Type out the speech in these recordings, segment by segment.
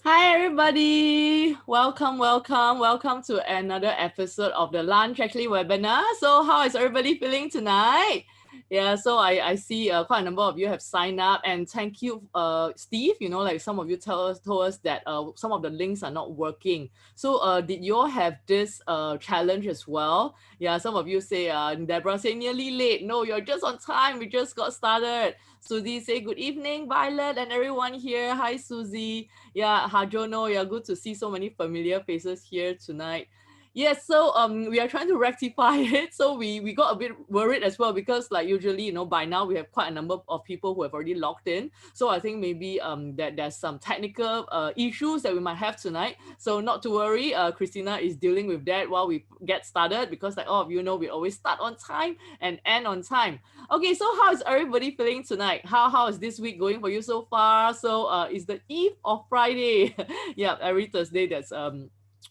Hi everybody, welcome to another episode of the lunch webinar. So how is everybody feeling tonight? Yeah, so I see quite a number of you have signed up, and thank you, Steve. Like some of you told us that some of the links are not working. So did you all have this challenge as well? Yeah, some of you say, Deborah say nearly late. No, you're just on time. We just got started. Susie say good evening, Violet, and everyone here. Hi, Susie. Yeah, Hajono, yeah, good to see so many familiar faces here tonight. Yes, so we are trying to rectify it. So we got a bit worried as well because like usually, by now we have quite a number of people who have already logged in. So I think maybe that there's some technical issues that we might have tonight. So not to worry, Christina is dealing with that while we get started because like all of you know, we always start on time and end on time. Okay, so how is everybody feeling tonight? How is this week going for you so far? So it's the eve of Friday. Yeah, every Thursday that's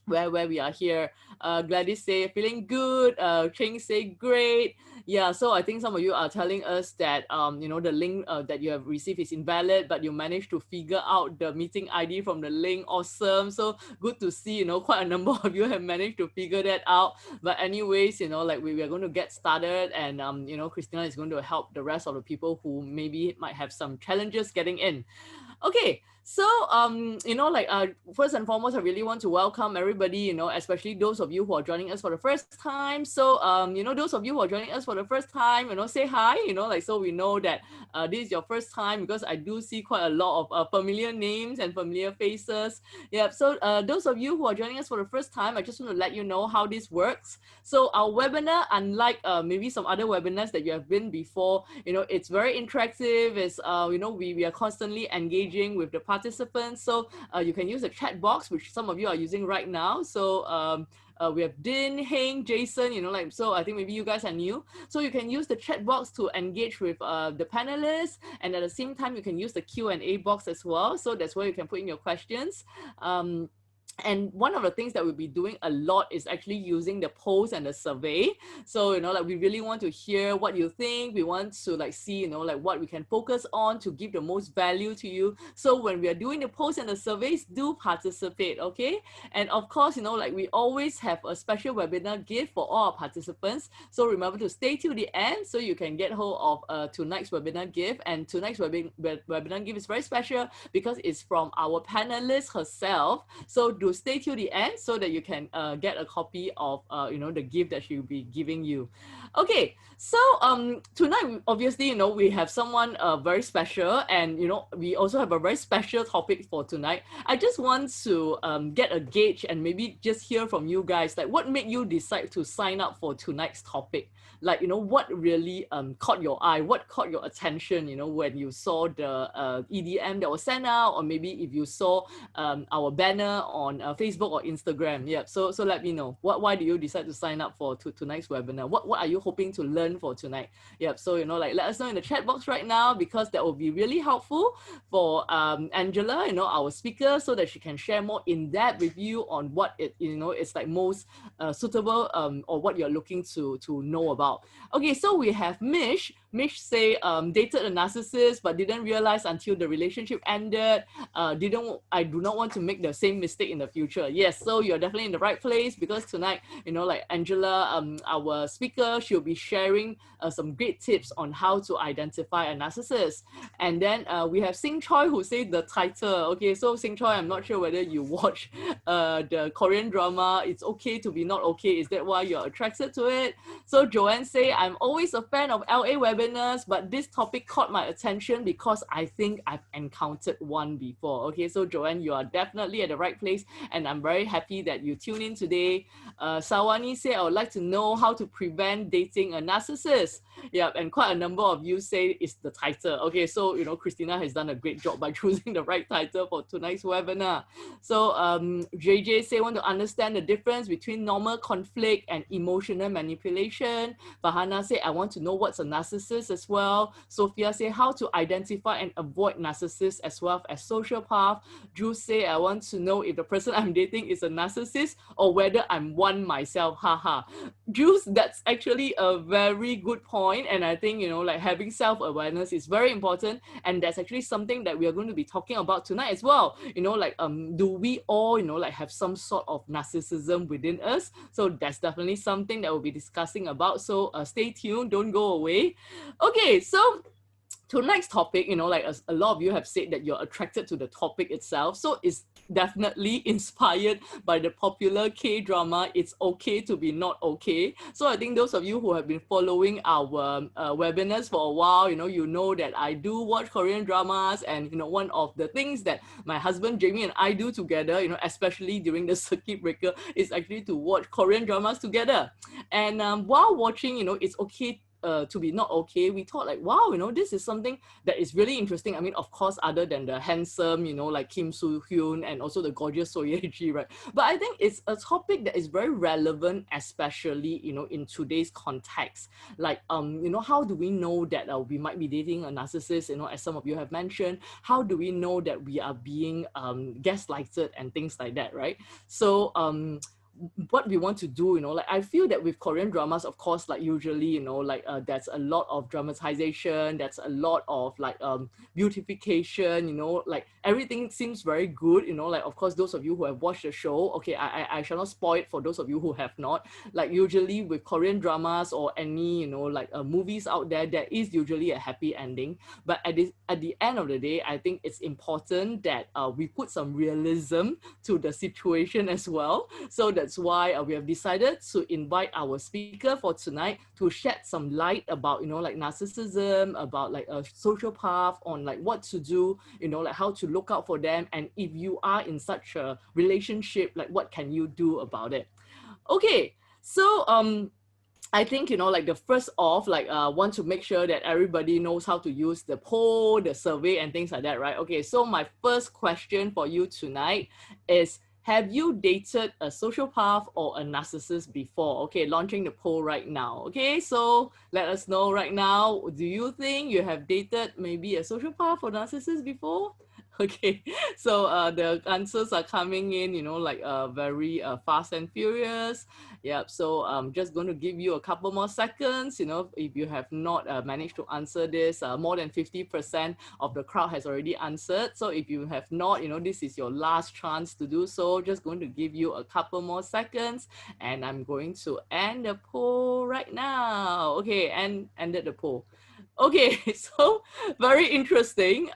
where we are here. Gladys say feeling good. Cheng say great. Yeah, so I think some of you are telling us that the link that you have received is invalid, but you managed to figure out the meeting ID from the link. Awesome. So good to see, quite a number of you have managed to figure that out. But anyways, like we are going to get started, and Christina is going to help the rest of the people who maybe might have some challenges getting in. Okay, so first and foremost, I really want to welcome everybody, especially those of you who are joining us for the first time. So those of you who are joining us for the first time, say hi, so we know that this is your first time, because I do see quite a lot of familiar names and familiar faces. Yeah, so those of you who are joining us for the first time, I just want to let you know how this works. So our webinar, unlike maybe some other webinars that you have been before, it's very interactive. It's we are constantly engaging with the participants. So you can use the chat box, which some of you are using right now. So we have Din, Heng, Jason, so I think maybe you guys are new. So you can use the chat box to engage with the panelists, and at the same time, you can use the Q&A box as well. So that's where you can put in your questions. And one of the things that we'll be doing a lot is actually using the polls and the survey. So, we really want to hear what you think. We want to see, what we can focus on to give the most value to you. So when we are doing the polls and the surveys, do participate, okay? And of course, we always have a special webinar gift for all our participants. So remember to stay till the end so you can get hold of tonight's webinar gift. And tonight's webinar gift is very special because it's from our panelist herself. So do stay till the end so that you can get a copy of the gift that she'll be giving you. Okay, so tonight obviously we have someone very special, and we also have a very special topic for tonight. I just want to get a gauge and maybe just hear from you guys, like what made you decide to sign up for tonight's topic? Like what really caught your eye, what caught your attention, when you saw the EDM that was sent out, or maybe if you saw our banner on Facebook or Instagram. Yeah, so let me know why do you decide to sign up for tonight's webinar? What are you hoping to learn for tonight? Yeah, so let us know in the chat box right now, because that will be really helpful for Angela, our speaker, so that she can share more in depth with you on what it's like most suitable or what you're looking to know about. Okay, so we have Mish. Mish say dated a narcissist but didn't realize until the relationship ended. I do not want to make the same mistake in the future. Yes, so you're definitely in the right place, because tonight, like Angela, our speaker, she'll be sharing some great tips on how to identify a narcissist. And then we have Sing Choi, who said the title. Okay, so Sing Choi, I'm not sure whether you watch the Korean drama It's Okay to Be Not Okay. Is that why you're attracted to it? So Joanne say, I'm always a fan of LA webinars, but this topic caught my attention because I think I've encountered one before. Okay, so Joanne, you are definitely at the right place, and I'm very happy that you tune in today. Sawani say, I would like to know how to prevent dating a narcissist. Yeah, and quite a number of you say it's the title. Okay, so Christina has done a great job by choosing the right title for tonight's webinar. So JJ say, want to understand the difference between normal conflict and emotional manipulation. Bahana say, I want to know what's a narcissist as well. Sophia say, how to identify and avoid narcissists as well as sociopath. Drew say, I want to know if the person I'm dating is a narcissist or whether I'm one myself. Haha. Drew, that's actually a very good point. point. And I think, like having self-awareness is very important. And that's actually something that we are going to be talking about tonight as well. Like, do we all, like have some sort of narcissism within us? So that's definitely something that we'll be discussing about. So stay tuned, don't go away. Okay, so tonight's topic, like a lot of you have said that you're attracted to the topic itself. So it's definitely inspired by the popular K-drama, It's Okay to Be Not Okay. So I think those of you who have been following our webinars for a while, you know that I do watch Korean dramas. And, one of the things that my husband Jamie and I do together, especially during the circuit breaker, is actually to watch Korean dramas together. And while watching, It's Okay to Be Not Okay, we thought like, wow, this is something that is really interesting. I mean, of course, other than the handsome, like Kim Soo-hyun and also the gorgeous So Ye-ji, right? But I think it's a topic that is very relevant, especially, in today's context. Like, how do we know that we might be dating a narcissist, as some of you have mentioned? How do we know that we are being gaslighted and things like that, right? So, what we want to do, like I feel that with Korean dramas, of course, like usually, that's a lot of dramatization, that's a lot of like beautification, like everything seems very good, like of course those of you who have watched the show, okay, I shall not spoil it for those of you who have not. Like usually with Korean dramas or any, like movies out there, there is usually a happy ending. But at the end of the day, I think it's important that we put some realism to the situation as well. So that's why we have decided to invite our speaker for tonight to shed some light about, like narcissism, about like a sociopath, on like what to do, like how to look out for them. And if you are in such a relationship, like what can you do about it? Okay, so I think, like the first off, like want to make sure that everybody knows how to use the poll, the survey and things like that, right? Okay, so my first question for you tonight is, have you dated a sociopath or a narcissist before? Okay, launching the poll right now. Okay, so let us know right now. Do you think you have dated maybe a sociopath or narcissist before? Okay, so the answers are coming in, like very fast and furious. Yep, so I'm just going to give you a couple more seconds. If you have not managed to answer this, more than 50% of the crowd has already answered. So if you have not, this is your last chance to do so. Just going to give you a couple more seconds, and I'm going to end the poll right now. Okay, and ended the poll. Okay, so very interesting.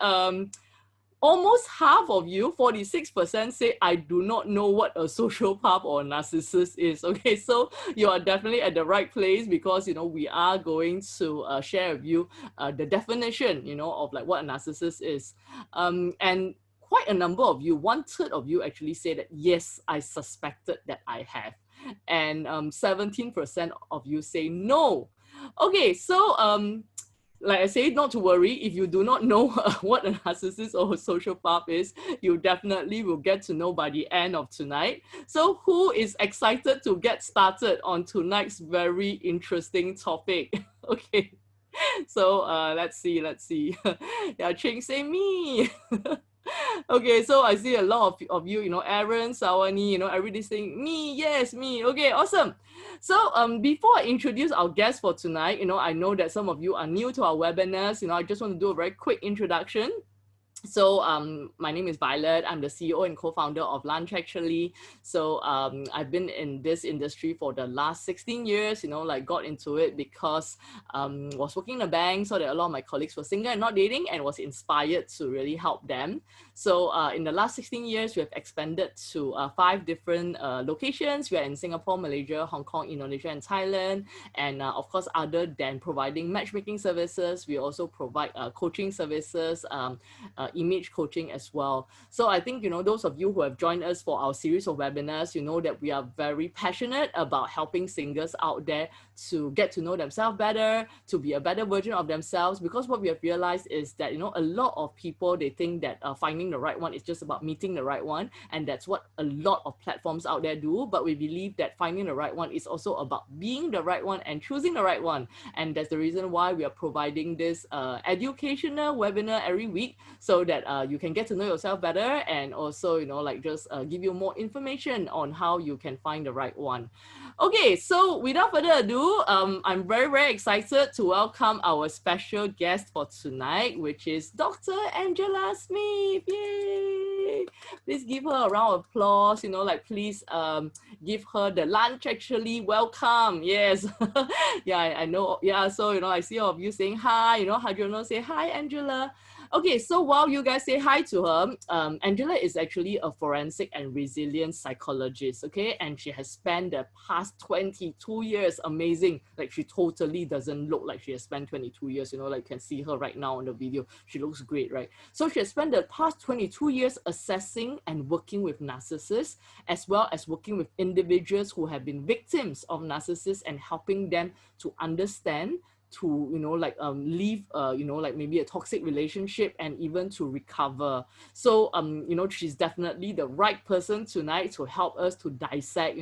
Almost half of you, 46%, say, I do not know what a sociopath or a narcissist is. Okay, so you are definitely at the right place, because, we are going to share with you the definition, of like what a narcissist is. And quite a number of you, 1/3 of you actually say that, yes, I suspected that I have. And 17% of you say no. Okay, so like I say, not to worry. If you do not know what a narcissist or a sociopath is, you definitely will get to know by the end of tonight. So who is excited to get started on tonight's very interesting topic? Okay, so let's see. Yeah, Ching, say me. Okay, so I see a lot of you, Aaron, Sawani, everybody's saying me, yes, me. Okay, awesome. So before I introduce our guest for tonight, I know that some of you are new to our webinars. I just want to do a very quick introduction. So my name is Violet. I'm the CEO and co-founder of Lunch Actually. So I've been in this industry for the last 16 years, like got into it because was working in a bank, so that a lot of my colleagues were single and not dating, and was inspired to really help them. So in the last 16 years, we have expanded to 5 different locations. We are in Singapore, Malaysia, Hong Kong, Indonesia, and Thailand. And of course, other than providing matchmaking services, we also provide coaching services, image coaching as well. So I think, those of you who have joined us for our series of webinars, you know that we are very passionate about helping singles out there to get to know themselves better, to be a better version of themselves. Because what we have realized is that, a lot of people, they think that finding the right one is just about meeting the right one. And that's what a lot of platforms out there do. But we believe that finding the right one is also about being the right one and choosing the right one. And that's the reason why we are providing this educational webinar every week, so that you can get to know yourself better, and also, just give you more information on how you can find the right one. Okay, so without further ado, ado, I'm very, very excited to welcome our special guest for tonight, which is Dr. Angela Smith. Yay! Please give her a round of applause. Please give her the lunch actually welcome. Yes. Yeah, I know. Yeah, so, I see all of you saying hi. How do you know? Say hi, Angela. Okay, so while you guys say hi to her, Angela is actually a forensic and resilience psychologist, okay? And she has spent the past 22 years, amazing. Like, she totally doesn't look like she has spent 22 years, you can see her right now on the video. She looks great, right? So she has spent the past 22 years assessing and working with narcissists, as well as working with individuals who have been victims of narcissists and helping them to understand, to leave maybe a toxic relationship and even to recover. So she's definitely the right person tonight to help us to dissect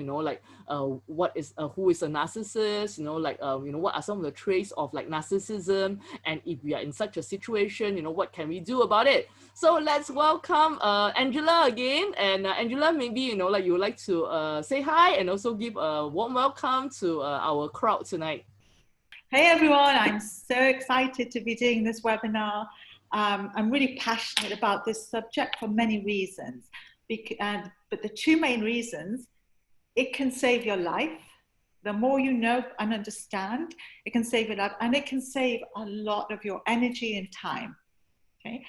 what is who is a narcissist, what are some of the traits of narcissism, and if we are in such a situation, what can we do about it. So let's welcome Angela again. And Angela, maybe you would like to say hi and also give a warm welcome to our crowd tonight. Hey everyone, I'm so excited to be doing this webinar. I'm really passionate about this subject for many reasons, but the two main reasons: it can save your life. The more you know and understand, it can save your life, and it can save a lot of your energy and time. Okay,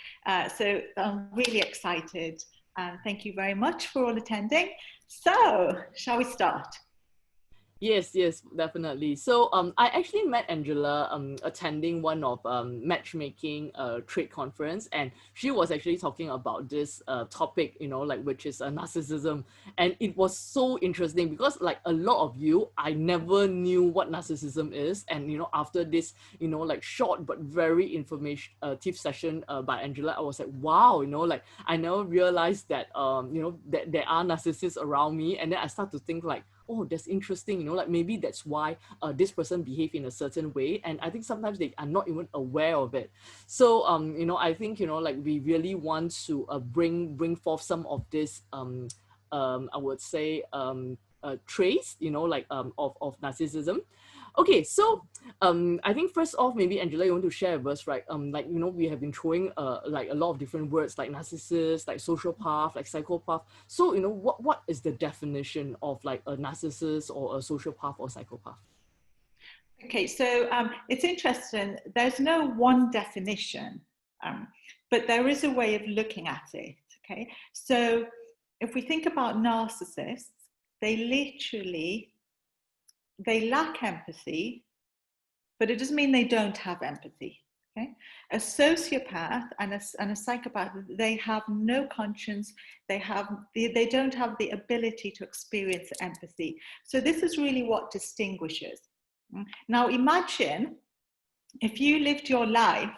so I'm really excited, and thank you very much for all attending. So, shall we start? Yes, definitely. So I actually met Angela attending one of matchmaking trade conference, and she was actually talking about this topic, which is narcissism. And it was so interesting because a lot of you, I never knew what narcissism is. And after this short but very informative session by Angela, I was like, wow, I never realized that that there are narcissists around me. And then I start to think oh, that's interesting, maybe that's why this person behave in a certain way. And I think sometimes they are not even aware of it. So, I think, we really want to bring forth some of this, I would say, traits, of narcissism. Okay, so I think first off, maybe Angela, you want to share with us, right? We have been throwing a lot of different words like narcissist, like sociopath, like psychopath. So what is the definition of a narcissist or a sociopath or psychopath? Okay, so it's interesting. There's no one definition, but there is a way of looking at it. Okay, so if we think about narcissists, they lack empathy, but it doesn't mean they don't have empathy. Okay? A sociopath and a psychopath, they have no conscience, they don't have the ability to experience empathy. So this is really what distinguishes. Now imagine if you lived your life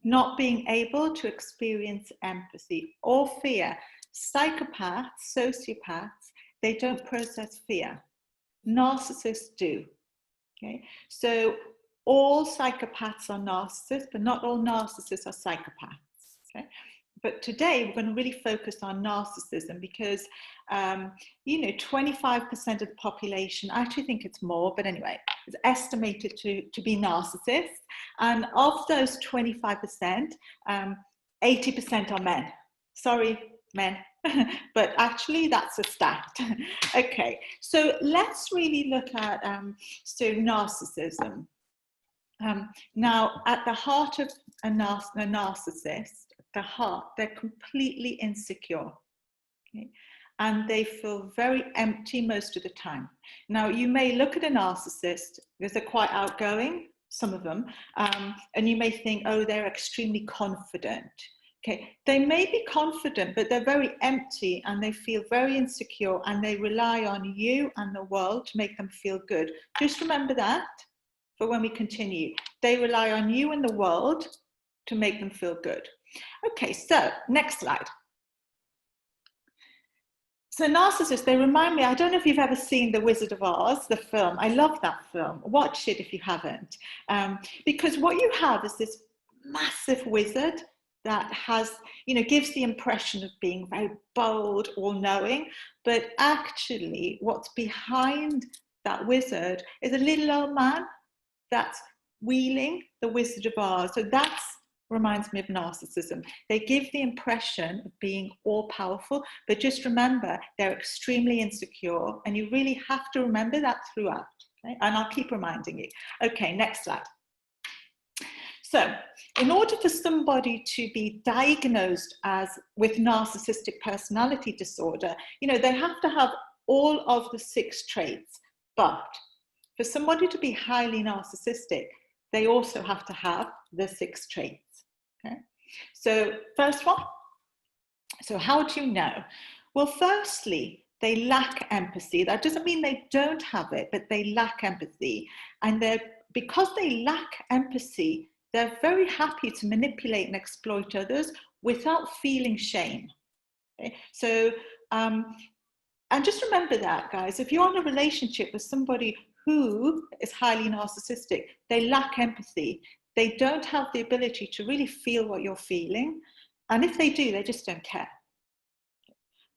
not being able to experience empathy or fear. Psychopaths, sociopaths, they don't process fear. Narcissists do. Okay, so all psychopaths are narcissists, but not all narcissists are psychopaths. Okay, but today we're going to really focus on narcissism because 25% of the population, I actually think it's more, but anyway, is estimated to be narcissists, and of those 25%, 80% are men. Sorry, men. But actually that's a stat. Okay, so let's really look at narcissism. Now, at the heart of a narcissist, they're completely insecure. Okay? And they feel very empty most of the time. Now, you may look at a narcissist because they're quite outgoing, some of them, and you may think, oh, they're extremely confident. Okay, they may be confident, but they're very empty and they feel very insecure, and they rely on you and the world to make them feel good. Just remember that for when we continue. They rely on you and the world to make them feel good. Okay, so next slide. So narcissists, they remind me, I don't know if you've ever seen The Wizard of Oz, the film. I love that film. Watch it if you haven't. Because what you have is this massive wizard that has, gives the impression of being very bold, all-knowing, but actually what's behind that wizard is a little old man that's wielding the Wizard of Oz. So that reminds me of narcissism. They give the impression of being all-powerful, but just remember, they're extremely insecure, and you really have to remember that throughout. Okay? And I'll keep reminding you. Okay, next slide. So, in order for somebody to be diagnosed with narcissistic personality disorder, they have to have all of the 6 traits, but for somebody to be highly narcissistic, they also have to have the 6 traits. Okay? So first one, so how do you know? Well, firstly, they lack empathy. That doesn't mean they don't have it, but they lack empathy. And because they lack empathy, they're very happy to manipulate and exploit others without feeling shame. Okay? So, and just remember that, guys, if you're in a relationship with somebody who is highly narcissistic, they lack empathy. They don't have the ability to really feel what you're feeling. And if they do, they just don't care.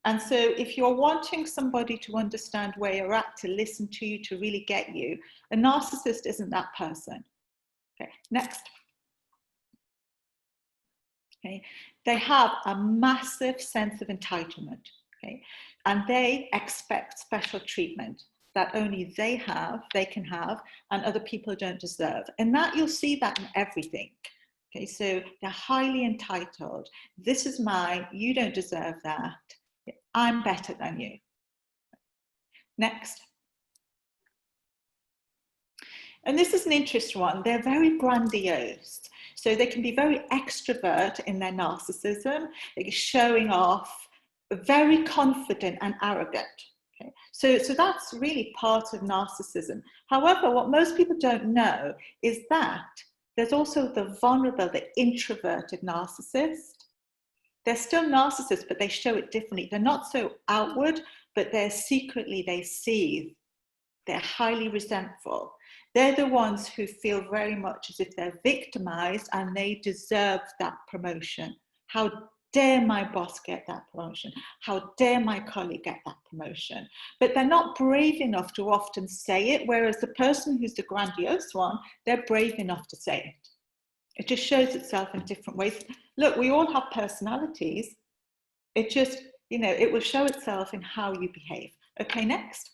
And so if you're wanting somebody to understand where you're at, to listen to you, to really get you, a narcissist isn't that person. Okay, next. Okay, they have a massive sense of entitlement. Okay, and they expect special treatment that only they can have, and other people don't deserve. And that, you'll see that in everything. Okay, so they're highly entitled. This is mine, you don't deserve that. I'm better than you. Next. And this is an interesting one. They're very grandiose. So they can be very extrovert in their narcissism. They're showing off, very confident and arrogant. Okay? So that's really part of narcissism. However, what most people don't know is that there's also the vulnerable, the introverted narcissist. They're still narcissists, but they show it differently. They're not so outward, but they're secretly, they seethe. They're highly resentful. They're the ones who feel very much as if they're victimized and they deserve that promotion. How dare my boss get that promotion? How dare my colleague get that promotion? But they're not brave enough to often say it, whereas the person who's the grandiose one, they're brave enough to say it. It just shows itself in different ways. Look, we all have personalities. It just, it will show itself in how you behave. Okay, next.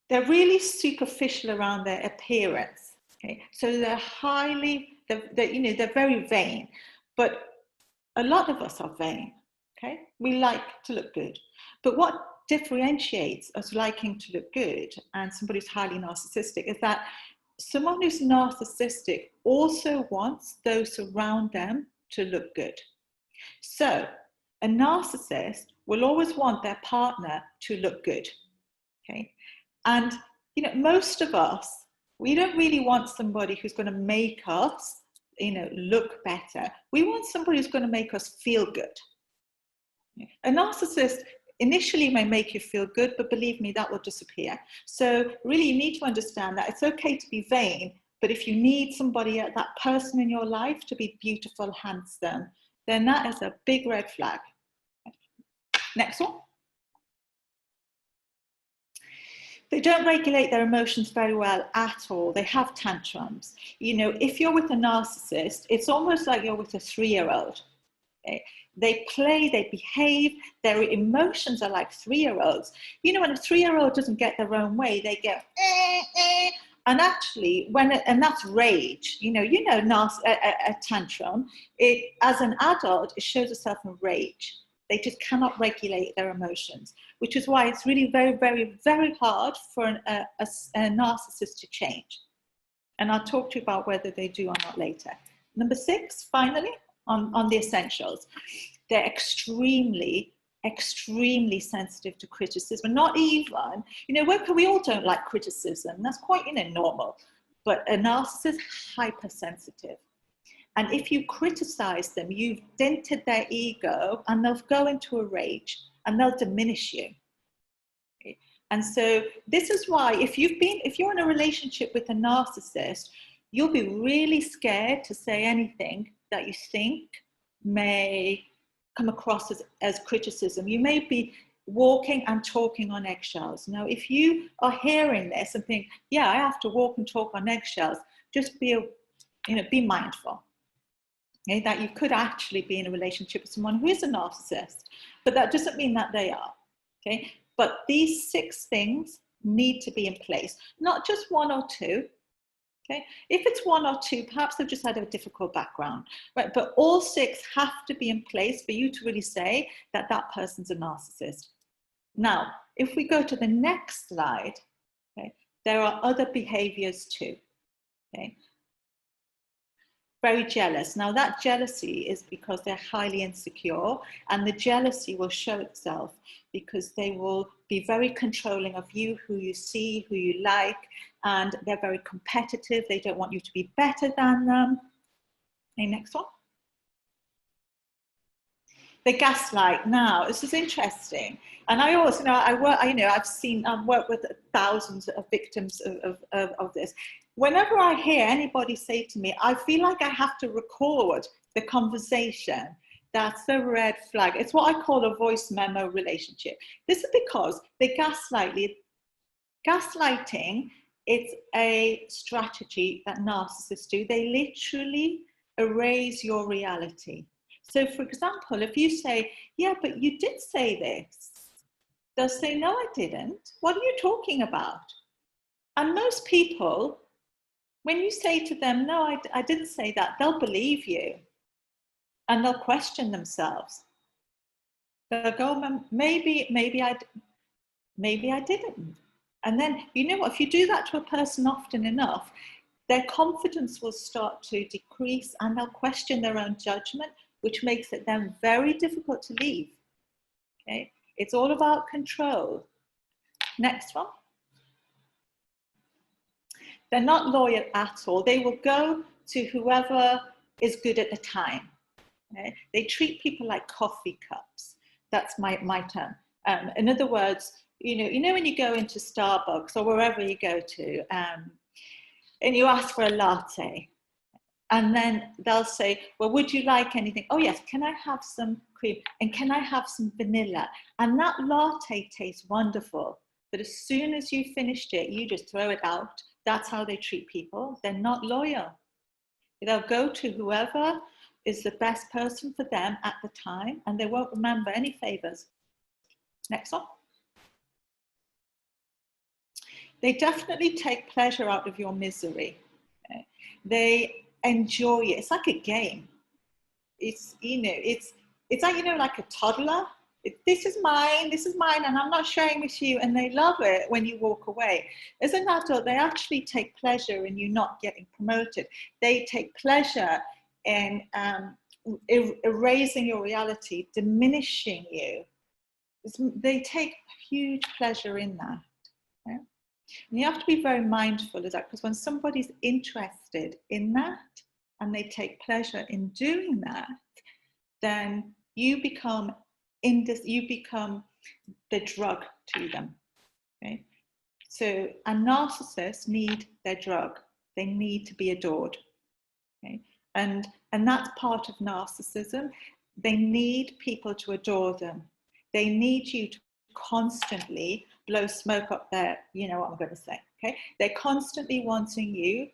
They're really superficial around their appearance. Okay, so they're very vain, but a lot of us are vain. Okay, we like to look good, but what differentiates us liking to look good and somebody who's highly narcissistic is that someone who's narcissistic also wants those around them to look good. So a narcissist will always want their partner to look good. Okay. And, most of us, we don't really want somebody who's going to make us, look better. We want somebody who's going to make us feel good. A narcissist initially may make you feel good, but believe me, that will disappear. So really, you need to understand that it's okay to be vain, but if you need somebody, that person in your life to be beautiful, handsome, then that is a big red flag. Next one. They don't regulate their emotions very well at all. They have tantrums. If you're with a narcissist, it's almost like you're with a 3-year-old. Okay? They play, they behave, their emotions are like 3-year-olds. When a 3-year-old doesn't get their own way, they go, and actually, and that's rage. A tantrum. As an adult, it shows itself in rage. They just cannot regulate their emotions, which is why it's really very, very, very hard for a narcissist to change. And I'll talk to you about whether they do or not later. Number 6, finally, on the essentials. They're extremely, extremely sensitive to criticism. Not even, we all don't like criticism. That's quite, normal. But a narcissist, hypersensitive. And if you criticize them, you've dented their ego and they'll go into a rage and they'll diminish you. Okay? And so this is why if you're in a relationship with a narcissist, you'll be really scared to say anything that you think may come across as criticism. You may be walking and talking on eggshells. Now, if you are hearing this and think, yeah, I have to walk and talk on eggshells, just be mindful. Okay, that you could actually be in a relationship with someone who is a narcissist, but that doesn't mean that they are. Okay, but these 6 things need to be in place, not just 1 or 2. Okay, if it's 1 or 2, perhaps they've just had a difficult background, right? But all 6 have to be in place for you to really say that that person's a narcissist. Now, if we go to the next slide, okay, there are other behaviors too. Okay. Very jealous. Now that jealousy is because they're highly insecure, and the jealousy will show itself because they will be very controlling of you, who you see, who you like, and they're very competitive. They don't want you to be better than them. Okay, next one. They gaslight. Now, this is interesting. And I always, I've worked with thousands of victims of this. Whenever I hear anybody say to me, I feel like I have to record the conversation, that's a red flag. It's what I call a voice memo relationship. This is because they gaslight. Gaslighting, it's a strategy that narcissists do. They literally erase your reality. So, for example, if you say, yeah, but you did say this, they'll say, no, I didn't. What are you talking about? And most people, when you say to them, no, I didn't say that, they'll believe you. And they'll question themselves. They'll go, maybe I didn't. And then, you know what, if you do that to a person often enough, their confidence will start to decrease and they'll question their own judgment, which makes it then very difficult to leave. Okay, it's all about control. Next one. They're not loyal at all. They will go to whoever is good at the time. Okay? They treat people like coffee cups. That's my term. In other words, you know when you go into Starbucks or wherever you go to, and you ask for a latte, and then they'll say, well, would you like anything? Oh yes, can I have some cream? And can I have some vanilla? And that latte tastes wonderful. But as soon as you finished it, you just throw it out. That's how they treat people. They're not loyal. They'll go to whoever is the best person for them at the time, and they won't remember any favors. Next one. They definitely take pleasure out of your misery. Okay? They enjoy it. It's like a game. It's like, like a toddler. This is mine, and I'm not sharing with you. And they love it when you walk away. As an adult, they actually take pleasure in you not getting promoted. They take pleasure in erasing your reality, diminishing you. They take huge pleasure in that. Okay? And you have to be very mindful of that, because when somebody's interested in that and they take pleasure in doing that, then you become the drug to them. Okay? So, and narcissists need their drug. They need to be adored. Okay? And that's part of narcissism. They need people to adore them. They need you to constantly blow smoke up there. You know what I'm going to say. Okay? They're constantly wanting you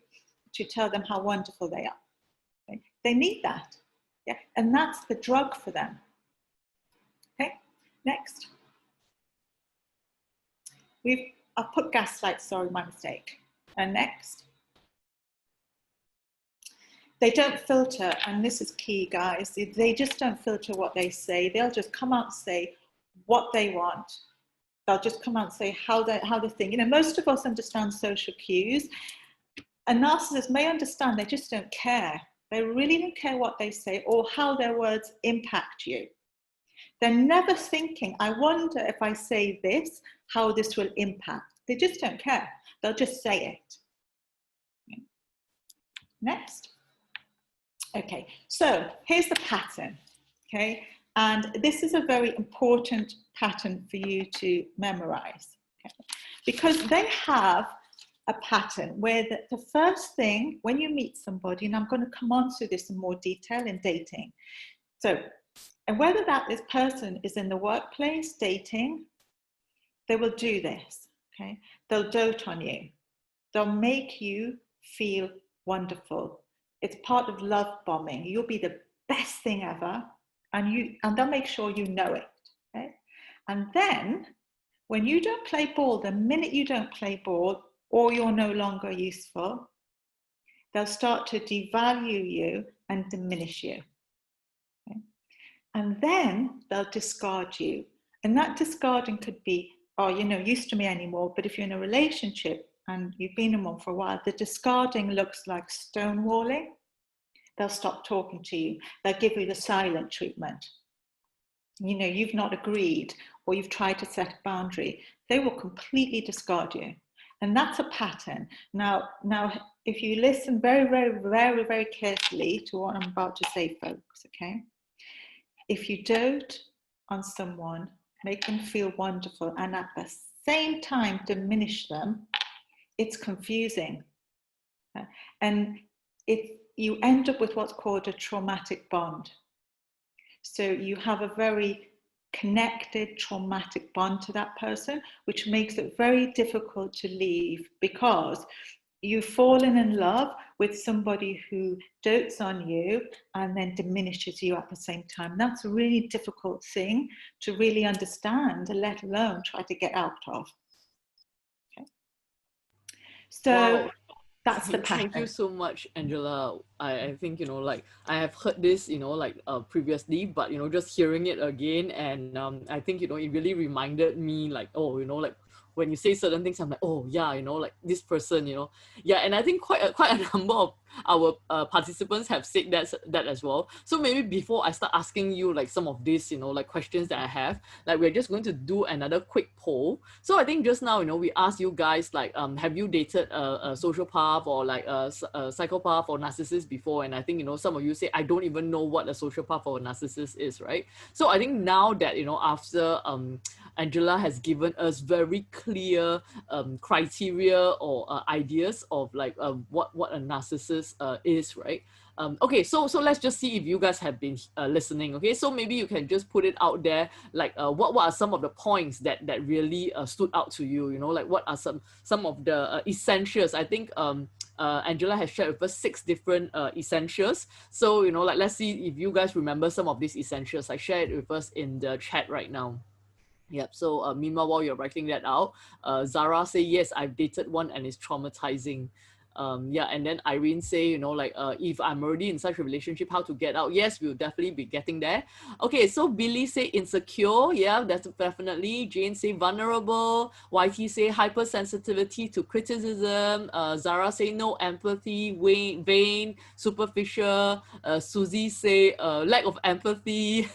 to tell them how wonderful they are. Okay? They need that. Yeah? And that's the drug for them. Okay? Next. I've put gaslight, sorry, my mistake. And next. They don't filter, and this is key, guys. They just don't filter what they say. They'll just come out and say what they want. They'll just come out and say how they think. You know, most of us understand social cues. A narcissist may understand, they just don't care. They really don't care what they say or how their words impact you. They're never thinking, I wonder if I say this, how this will impact. They just don't care. They'll just say it. Okay. Next. Okay, so here's the pattern, okay? And this is a very important pattern for you to memorize, okay? Because they have a pattern where the first thing, when you meet somebody, and I'm going to come on to this in more detail in dating. So And whether this person is in the workplace, dating, they will do this, okay? They'll dote on you. They'll make you feel wonderful. It's part of love bombing. You'll be the best thing ever, and they'll make sure you know it, okay? And then when you don't play ball, the minute you don't play ball or you're no longer useful, they'll start to devalue you and diminish you. Okay? And then they'll discard you. And that discarding could be, oh, you're no use to me anymore. But if you're in a relationship and you've been in one for a while, the discarding looks like stonewalling. They'll stop talking to you. They'll give you the silent treatment. You know, you've not agreed or you've tried to set a boundary. They will completely discard you. And that's a pattern. Now, if you listen very, very, very, very carefully to what I'm about to say, folks, okay? If you dote on someone, make them feel wonderful, and at the same time diminish them, it's confusing. And you end up with what's called a traumatic bond. So you have a very connected, traumatic bond to that person, which makes it very difficult to leave, because you've fallen in love with somebody who dotes on you and then diminishes you at the same time. That's a really difficult thing to really understand, let alone try to get out of. Okay. So wow. That's the pattern. Thank you so much, Angela. I think, you know, like I have heard this, you know, like previously, but, you know, just hearing it again, and I think, you know, it really reminded me like, oh, you know, like when you say certain things, I'm like, oh yeah, you know, like this person, you know, yeah. And I think quite a number of our participants have said that as well. So maybe before I start asking you like some of these, you know, like questions that I have, like we're just going to do another quick poll. So I think just now, you know, we asked you guys like, have you dated a sociopath or like a psychopath or narcissist before? And I think, you know, some of you say, I don't even know what a sociopath or a narcissist is, right? So I think now that, you know, after Angela has given us very clear criteria or ideas of like what a narcissist is, right? Okay, so let's just see if you guys have been listening. Okay, so maybe you can just put it out there, like what are some of the points that really stood out to you? You know, like what are some of the essentials? I think Angela has shared with us 6 different essentials. So, you know, like let's see if you guys remember some of these essentials. I share it with us in the chat right now. Yep. So meanwhile, while you're writing that out, Zara say, yes, I've dated one and it's traumatizing. Yeah, and then Irene say, you know, like if I'm already in such a relationship, how to get out? Yes, we'll definitely be getting there. Okay, so Billy say insecure. Yeah, that's definitely. Jane say vulnerable. YT say hypersensitivity to criticism. Zara say no empathy, vain, superficial. Susie say lack of empathy.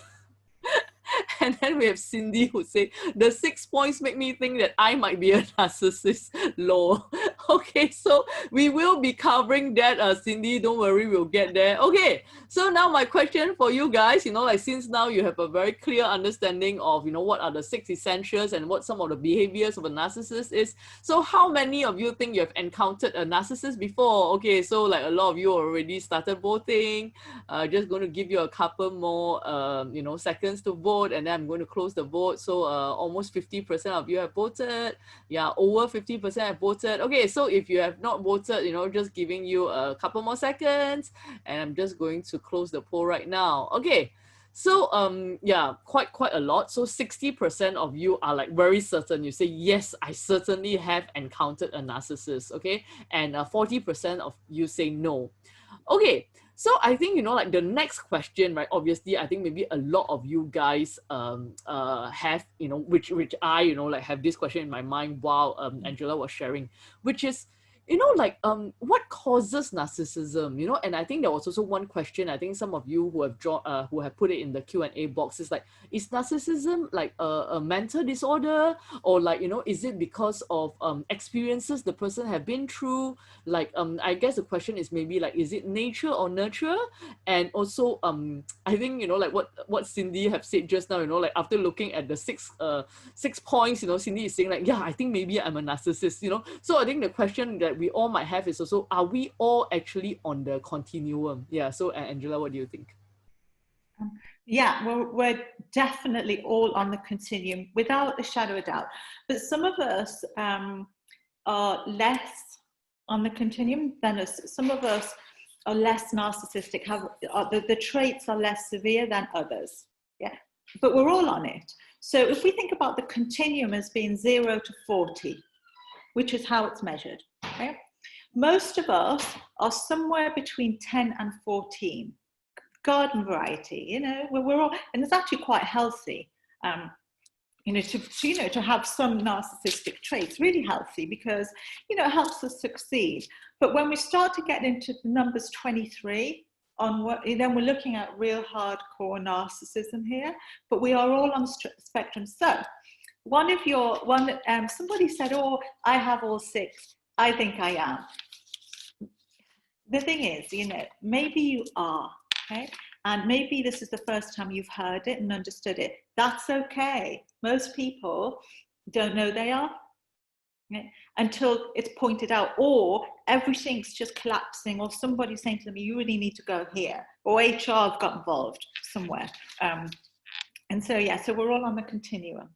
And then we have Cindy who say, the 6 points make me think that I might be a narcissist. Lol. Okay, so we will be covering that, Cindy. Don't worry, we'll get there. Okay, so now my question for you guys, you know, like since now you have a very clear understanding of, you know, what are the 6 essentials and what some of the behaviors of a narcissist is. So how many of you think you have encountered a narcissist before? Okay, so like a lot of you already started voting. Just going to give you a couple more, you know, seconds to vote, and then I'm going to close the vote. So almost 50% of you have voted. Yeah, over 50% have voted. Okay, so if you have not voted, you know, just giving you a couple more seconds, and I'm just going to close the poll right now. Okay, so yeah, quite a lot. So 60% of you are like very certain. You say, yes, I certainly have encountered a narcissist. Okay, and 40% of you say no. Okay, so I think, you know, like the next question, right? Obviously, I think maybe a lot of you guys have, you know, which I, you know, like have this question in my mind while Angela was sharing, which is, you know, like what causes narcissism, you know? And I think there was also one question, I think some of you who have put it in the Q&A box, is like, is narcissism like a mental disorder, or like, you know, is it because of experiences the person have been through? Like I guess the question is maybe like, is it nature or nurture? And also I think, you know, like what Cindy have said just now, you know, like after looking at the 6 points, you know, Cindy is saying like, yeah, I think maybe I'm a narcissist, you know. So I think the question that we all might have is also, are we all actually on the continuum? Yeah, so Angela, what do you think? Yeah, we're definitely all on the continuum without a shadow of doubt. But some of us are less on the continuum than us. Some of us are less narcissistic, the traits are less severe than others. Yeah, but we're all on it. So if we think about the continuum as being 0 to 40, which is how it's measured, okay? Most of us are somewhere between 10 and 14. Garden variety, you know, we're all, and it's actually quite healthy, you know, to have some narcissistic traits, really healthy, because, you know, it helps us succeed. But when we start to get into the numbers 23 on what, then we're looking at real hardcore narcissism here, but we are all on the spectrum. So somebody said, oh, I have all 6. I think I am. The thing is, you know, maybe you are, okay? And maybe this is the first time you've heard it and understood it. That's okay. Most people don't know they are, okay, until it's pointed out, or everything's just collapsing, or somebody's saying to them, you really need to go here, or HR have got involved somewhere. And so, yeah, so we're all on the continuum,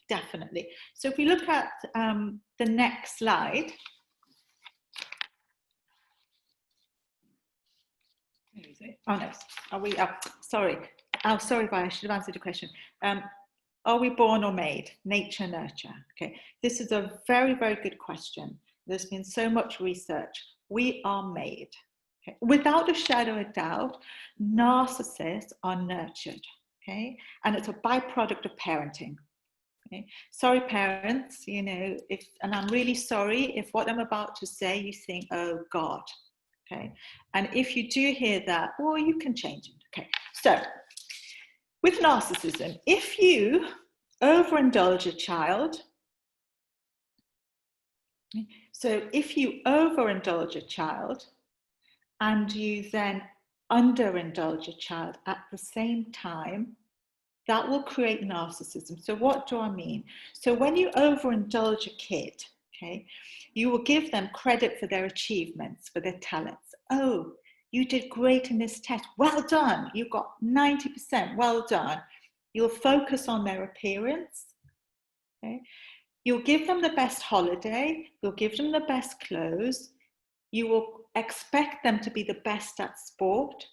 definitely. So if we look at the next slide. Oh no, are we, sorry. Oh, sorry, Vi, I should have answered your question. Are we born or made? Nature, nurture. Okay, this is a very, very good question. There's been so much research. We are made. Okay? Without a shadow of doubt, narcissists are nurtured. Okay, and it's a byproduct of parenting. Okay? Sorry, parents, you know, and I'm really sorry if what I'm about to say, you think, oh God. Okay, and if you do hear that, well, you can change it. Okay, so with narcissism, if you overindulge a child, so if you overindulge a child and you then underindulge a child at the same time, that will create narcissism. So what do I mean? So when you overindulge a kid, okay, you will give them credit for their achievements, for their talents. Oh, you did great in this test. Well done. You got 90%. Well done. You'll focus on their appearance. Okay. You'll give them the best holiday. You'll give them the best clothes. You will expect them to be the best at sport.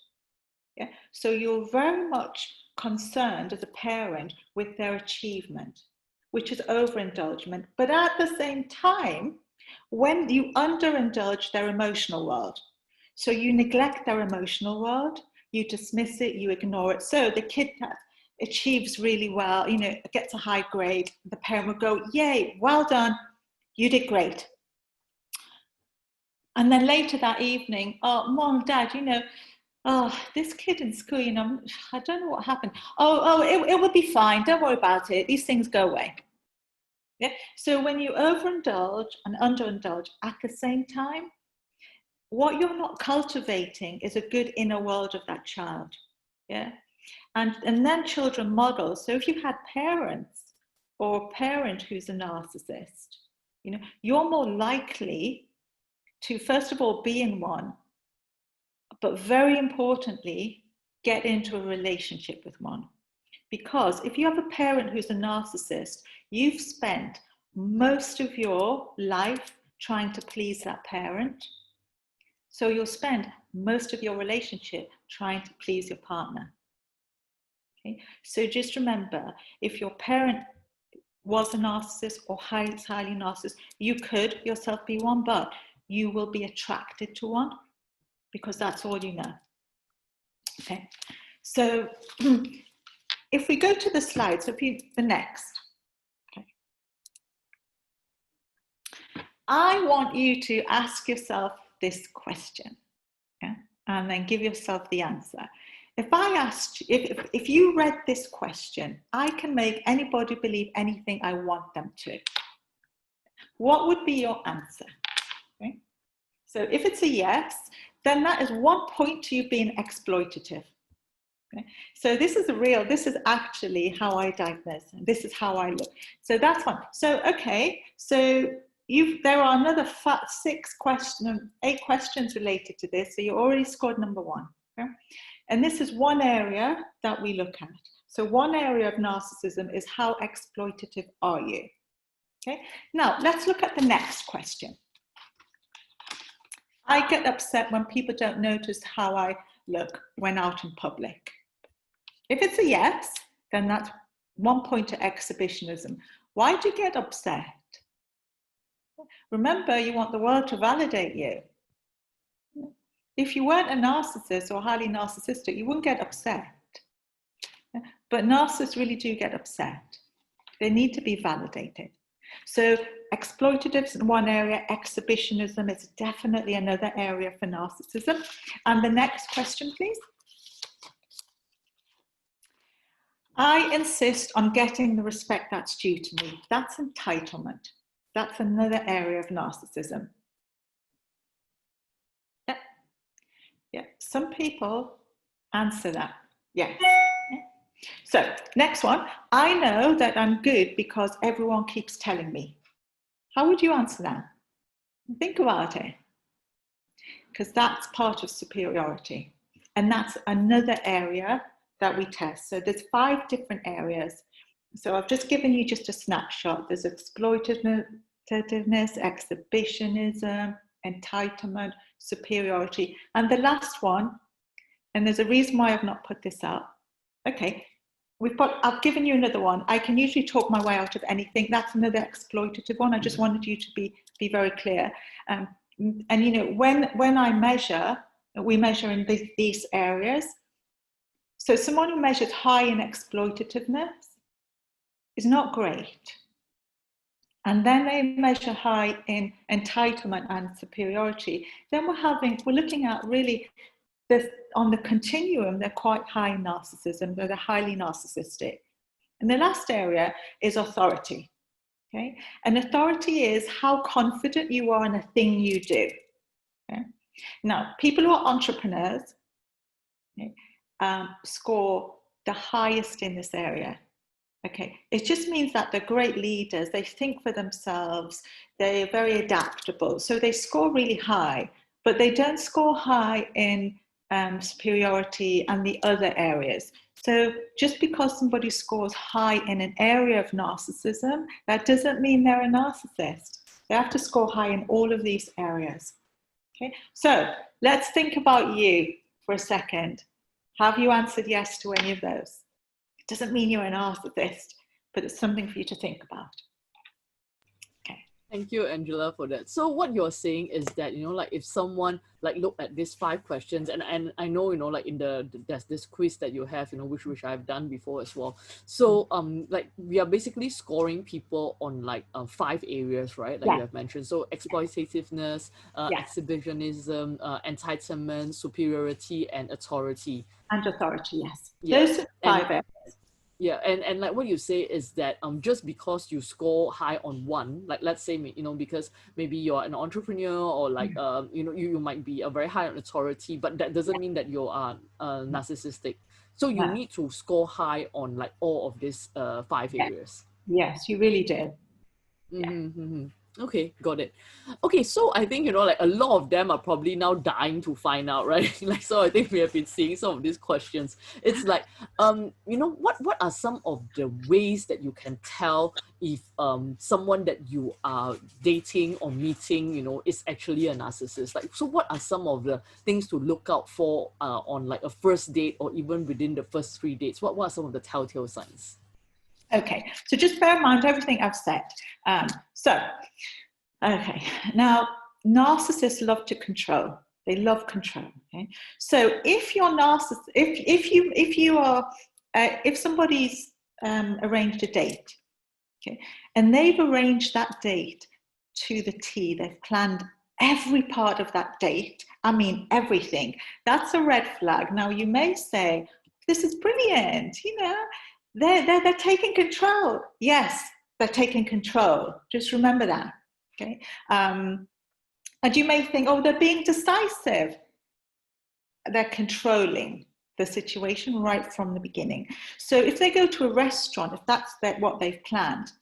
Yeah. So you're very much concerned as a parent with their achievement, which is overindulgence. But at the same time, when you underindulge their emotional world, so you neglect their emotional world, you dismiss it, you ignore it. So the kid that achieves really well, you know, gets a high grade, the parent will go, yay, well done, you did great. And then later that evening, oh, mom, dad, you know, oh, this kid in school, you know, I don't know what happened. It will be fine, don't worry about it, these things go away. Yeah. So when you overindulge and underindulge at the same time, what you're not cultivating is a good inner world of that child. Yeah. And then children model. So if you've had parents or a parent who's a narcissist, you know, you're more likely to, first of all, be in one, but very importantly, get into a relationship with one. Because if you have a parent who's a narcissist, you've spent most of your life trying to please that parent. So you'll spend most of your relationship trying to please your partner. Okay? So just remember, if your parent was a narcissist or highly narcissist, you could yourself be one, but you will be attracted to one because that's all you know. Okay, so if we go to the slide, so the next, okay. I want you to ask yourself this question, okay? And then give yourself the answer. If I asked, if you read this question, I can make anybody believe anything I want them to. What would be your answer? Okay? So if it's a yes, then that is 1 point to you being exploitative. Okay. So this is actually how I diagnose, and this is how I look. So that's one. So, okay, so there are another 8 questions related to this. So you already scored number 1. Okay? And this is one area that we look at. So one area of narcissism is how exploitative are you? Okay, now let's look at the next question. I get upset when people don't notice how I look when out in public. If it's a yes, then that's 1 point to exhibitionism. Why do you get upset? Remember, you want the world to validate you. If you weren't a narcissist or highly narcissistic, you wouldn't get upset. But narcissists really do get upset. They need to be validated. So exploitative is one area, exhibitionism is definitely another area for narcissism. And the next question, please. I insist on getting the respect that's due to me. That's entitlement. That's another area of narcissism. Yeah. Some people answer that. Yes. So next one, I know that I'm good because everyone keeps telling me. How would you answer that? Think about it. Because that's part of superiority. And that's another area that we test. So there's 5 different areas. So I've just given you just a snapshot. There's exploitativeness, exhibitionism, entitlement, superiority. And the last one, and there's a reason why I've not put this up. Okay, I've given you another one. I can usually talk my way out of anything. That's another exploitative one. I just wanted you to be very clear. And you know, when I measure, we measure in these areas. So someone who measures high in exploitativeness is not great. And then they measure high in entitlement and superiority. Then we're looking at really on the continuum, they're quite high in narcissism, they're highly narcissistic. And the last area is authority. Okay? And authority is how confident you are in a thing you do. Okay? Now, people who are entrepreneurs, okay, score the highest in this area. Okay, it just means that they're great leaders, they think for themselves, they're very adaptable, so they score really high, but they don't score high in superiority and the other areas. So just because somebody scores high in an area of narcissism, that doesn't mean they're a narcissist. They have to score high in all of these areas. Okay, so let's think about you for a second. Have you answered yes to any of those? It doesn't mean you're a narcissist, but it's something for you to think about. Okay. Thank you, Angela, for that. So what you're saying is that, you know, like if someone like look at these 5 questions, and I know, you know, like in there's this quiz that you have, you know, which I've done before as well. So like we are basically scoring people on like 5 areas, right? Like you have mentioned. So exploitativeness, exhibitionism, entitlement, superiority, and authority. And authority, yes. Yeah. Those are 5 areas. Yeah, and like what you say is that just because you score high on one, like let's say, you know, because maybe you're an entrepreneur or like you know, you might be a very high on authority, but that doesn't mean that you are narcissistic. So you need to score high on like all of these 5 areas. Yes, you really do. Okay, got it. Okay, so I think, you know, like a lot of them are probably now dying to find out, right? Like, so I think we have been seeing some of these questions. It's like, you know, what are some of the ways that you can tell if someone that you are dating or meeting, you know, is actually a narcissist? Like, so what are some of the things to look out for on like a first date or even within the first 3 dates? What are some of the telltale signs? Okay, so just bear in mind everything I've said. Okay, now narcissists love to control. They love control. Okay, so if you're narcissist, if somebody's arranged a date, okay, and they've arranged that date to the T, they've planned every part of that date. I mean everything. That's a red flag. Now you may say, "This is brilliant," you know. They're taking control. Yes, they're taking control. Just remember that. Okay. And you may think, oh, they're being decisive. They're controlling the situation right from the beginning. So if they go to a restaurant, if that's what they've planned,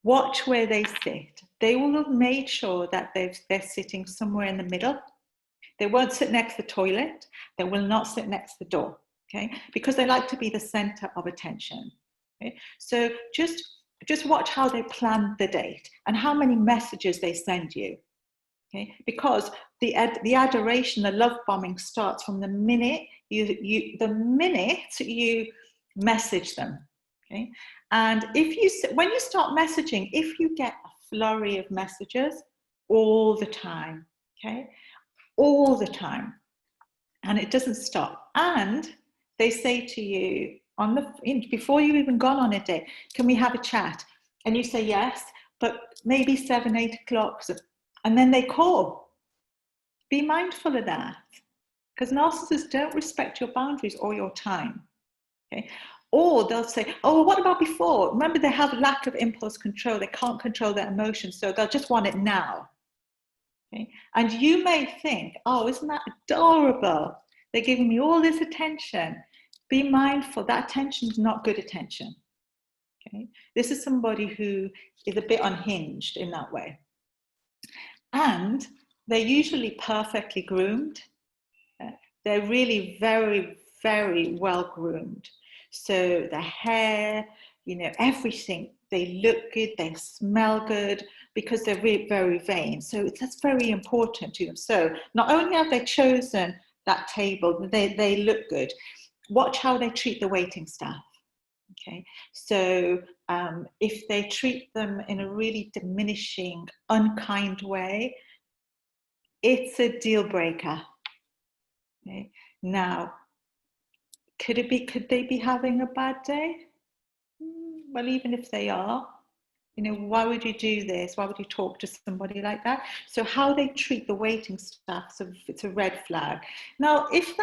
watch where they sit. They will have made sure that they're sitting somewhere in the middle. They won't sit next to the toilet. They will not sit next to the door, okay? Because they like to be the center of attention. Okay? So just watch how they plan the date and how many messages they send you. Okay? Because the adoration, the love bombing starts from the minute you message them. Okay? And when you start messaging, if you get a flurry of messages all the time, okay, all the time, and it doesn't stop, and they say to you before you've even gone on a date, can we have a chat? And you say yes, but maybe 7, 8 o'clock, and then they call. Be mindful of that, because narcissists don't respect your boundaries or your time. Okay? Or they'll say, oh, what about before? Remember, they have lack of impulse control. They can't control their emotions, so they'll just want it now. Okay? And you may think, oh, isn't that adorable? They're giving me all this attention. Be mindful, that attention is not good attention. Okay? This is somebody who is a bit unhinged in that way. And they're usually perfectly groomed. They're really very, very well groomed. So the hair, everything, they look good, they smell good, because they're very, very vain. So that's very important to them. So not only have they chosen that table, they look good. Watch how they treat the waiting staff. Okay, so if they treat them in a really diminishing, unkind way, it's a deal breaker. Okay, now, could they be having a bad day? Well, even if they are, why would you do this? Why would you talk to somebody like that? So how they treat the waiting staff, so it's a red flag. Now, if